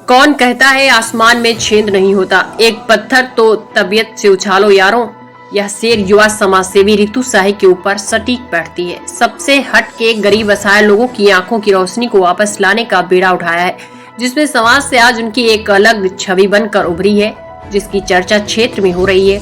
कौन कहता है आसमान में छेद नहीं होता, एक पत्थर तो तबीयत से उछालो यारों। यह शेर युवा समाज सेवी रितु साही के ऊपर सटीक बैठती है। सबसे हट के गरीब असहाय लोगों की आंखों की रोशनी को वापस लाने का बीड़ा उठाया है, जिसमें समाज से आज उनकी एक अलग छवि बनकर उभरी है, जिसकी चर्चा क्षेत्र में हो रही है।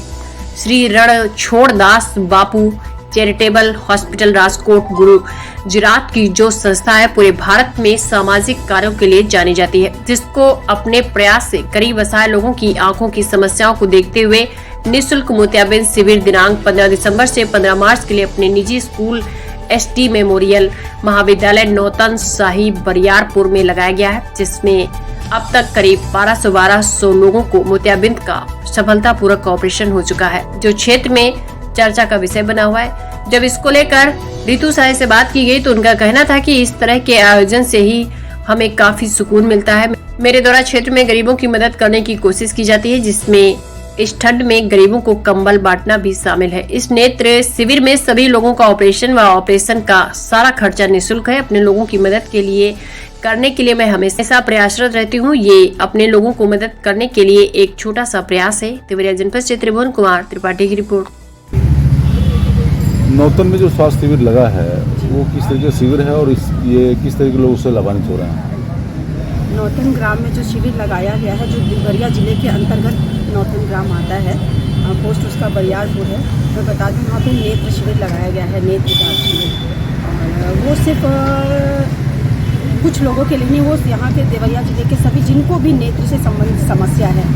श्री रणछोड़ दास बापू चैरिटेबल हॉस्पिटल राजकोट गुजरात की जो संस्था है, पूरे भारत में सामाजिक कार्यों के लिए जानी जाती है, जिसको अपने प्रयास से गरीब असहाय लोगों की आंखों की समस्याओं को देखते हुए निःशुल्क मोतियाबिंद शिविर दिनांक 15 दिसंबर से 15 मार्च के लिए अपने निजी स्कूल एसटी मेमोरियल महाविद्यालय नौतन शाही बरियारपुर में लगाया गया है, जिसमें अब तक करीब 1200 लोगों को मोतियाबिंद का सफलतापूर्वक ऑपरेशन हो चुका है, जो क्षेत्र में चर्चा का विषय बना हुआ है। जब इसको लेकर रितु साही से बात की गई तो उनका कहना था कि इस तरह के आयोजन से ही हमें काफी सुकून मिलता है। मेरे द्वारा क्षेत्र में गरीबों की मदद करने की कोशिश की जाती है, जिसमें इस ठंड में गरीबों को कंबल बांटना भी शामिल है। इस नेत्र शिविर में सभी लोगों का ऑपरेशन व ऑपरेशन का सारा खर्चा निःशुल्क है। अपने लोगों की मदद के लिए करने के लिए मैं हमेशा प्रयासरत रहती हूँ। ये अपने लोगों को मदद करने के लिए एक छोटा सा प्रयास है। देवरिया जनपद से त्रिभुवन कुमार त्रिपाठी की रिपोर्ट। नौतन में जो स्वास्थ्य शिविर लगा है वो किस तरीके का शिविर है और ये किस तरीके के लोग उससे लाभान्वित हो रहे हैं? नौतन ग्राम में जो शिविर लगाया गया है, जो देवरिया जिले के अंतर्गत नौतन ग्राम आता है, पोस्ट उसका बरियारपुर है। मैं बता दूं वहाँ पे नेत्र शिविर लगाया गया है, नेत्र जांच शिविर। और वो सिर्फ कुछ लोगों के लिए नहीं, वो यहाँ के देवरिया जिले के सभी जिनको भी नेत्र से संबंधित समस्या है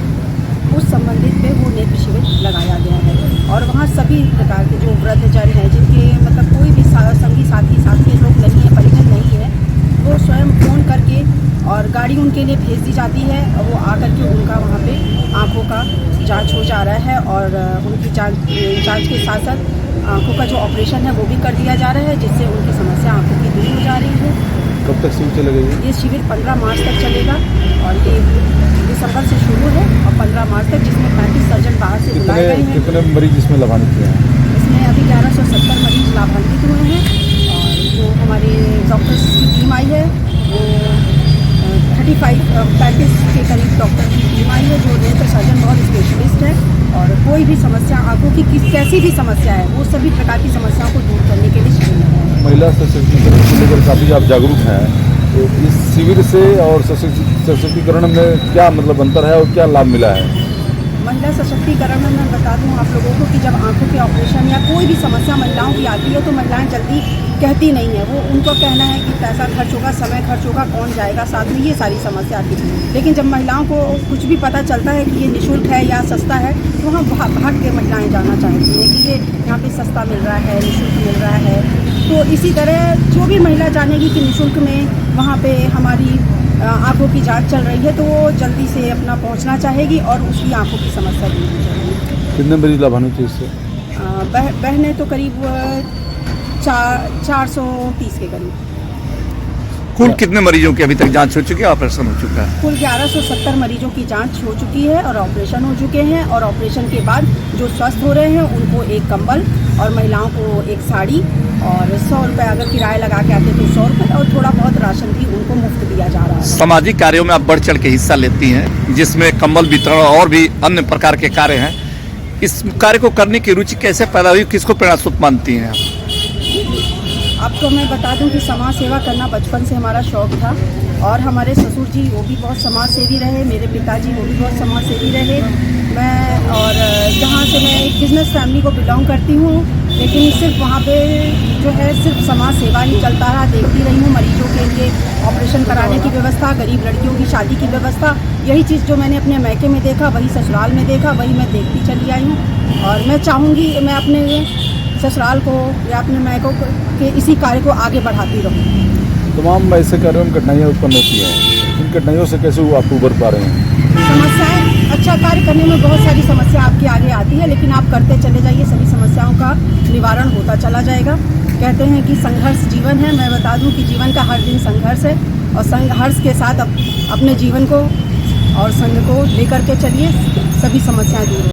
उस संबंधित पे वो नेत्र शिविर लगाया गया है। और वहाँ सभी प्रकार के जो वृद्धजन हैं, जिनके मतलब कोई भी संगी साथी लोग नहीं है, परिजन नहीं है, वो स्वयं फ़ोन करके और गाड़ी उनके लिए भेज दी जाती है और वो आकर के उनका वहाँ पे आँखों का जांच हो जा रहा है और उनकी जांच के साथ साथ आँखों का जो ऑपरेशन है वो भी कर दिया जा रहा है, जिससे उनकी समस्या आँखों की दूर हो जा रही है। कब तक शिविर चलेगा? ये शिविर 15 मार्च तक चलेगा और ये दिसंबर से शुरू है और 15 मार्च तक, जिसमें 35 सर्जन बाहर से बुलाए गए हैं। कितने मरीज इसमें लाभान्वित हुए हैं? इसमें अभी 1170 मरीज लाभान्वित हुए हैं और जो हमारे डॉक्टर्स की टीम आई है वो 35 के करीब डॉक्टर की टीम आई है, जो नेत्र सर्जन बहुत स्पेशलिस्ट है और कोई भी समस्या आंखों की कैसी भी समस्या है वो सभी प्रकार की समस्याओं को दूर करने के लिए शिविर है। महिला सशक्तिकरण को लेकर काफ़ी आप जागरूक हैं, तो इस शिविर से और सशक्तिकरण में क्या मतलब अंतर है और क्या लाभ मिला है? महिला सशक्तिकरण में मैं बता दूं आप लोगों को कि जब आंखों के ऑपरेशन या कोई भी समस्या महिलाओं की आती है तो महिलाएं जल्दी कहती नहीं है। वो उनको कहना है कि पैसा खर्च होगा, समय खर्च होगा, कौन जाएगा साथ में, ये सारी समस्या आती है। लेकिन जब महिलाओं को कुछ भी पता चलता है कि ये निःशुल्क है या सस्ता है तो वहाँ भाग के महिलाएँ जाना चाहती हैं कि ये यहाँ पर सस्ता मिल रहा है, निःशुल्क मिल रहा है। तो इसी तरह जो भी महिला जानेगी कि निःशुल्क में वहाँ पर हमारी आँखों की जांच चल रही है तो वो जल्दी से अपना पहुंचना चाहेगी और उसकी आँखों की समस्या दूर हो जाएगी। कितने मरीज लाभान्वित हुए इससे? बहनें तो करीब 430 के करीब। कुल कितने मरीजों की अभी तक जांच हो चुकी है, ऑपरेशन हो चुका है? कुल 1170 मरीजों की जांच हो चुकी है और ऑपरेशन हो चुके हैं और ऑपरेशन के बाद जो स्वस्थ हो रहे हैं उनको एक कंबल और महिलाओं को एक साड़ी और 100 रुपये अगर किराया लगा के आते तो 100 रुपये और थोड़ा बहुत राशन भी उनको मुफ्त दिया जा रहा है। सामाजिक कार्यों में आप बढ़ चढ़ के हिस्सा लेती हैं, जिसमें कंबल वितरण और भी अन्य प्रकार के कार्य हैं। इस कार्य को करने की रुचि कैसे पैदा हुई, किसको प्रेरणास्रोत मानती हैं आप? आपको मैं बता दूं कि समाज सेवा करना बचपन से हमारा शौक़ था और हमारे ससुर जी वो भी बहुत समाज सेवी रहे, मेरे पिताजी वो भी बहुत समाज सेवी रहे। मैं और जहाँ से मैं एक बिजनेस फैमिली को बिलोंग करती हूँ, लेकिन सिर्फ वहाँ पे जो है सिर्फ समाज सेवा ही चलता रहा। देखती रही हूँ मरीजों के लिए ऑपरेशन कराने की व्यवस्था, गरीब लड़कियों की शादी की व्यवस्था। यही चीज़ जो मैंने अपने मैके में देखा वही ससुराल में देखा, वही मैं देखती चली आई हूँ और मैं चाहूँगी मैं अपने ससुराल को या अपने मैकों के इसी कार्य को आगे बढ़ाती रहूँ। तमाम ऐसे कार्यों में कठिनाइयाँ उत्पन्न होती हैं, इन कठिनाइयों से कैसे आप उबर पा रहे हैं? समस्याएं, अच्छा कार्य करने में बहुत सारी समस्या आपके आगे आती है, लेकिन आप करते चले जाइए, सभी समस्याओं का निवारण होता चला जाएगा। कहते हैं कि संघर्ष जीवन है। मैं बता दूं कि जीवन का हर दिन संघर्ष है और संघर्ष के साथ अपने जीवन को और संघ को लेकर के चलिए, सभी समस्याएं दूर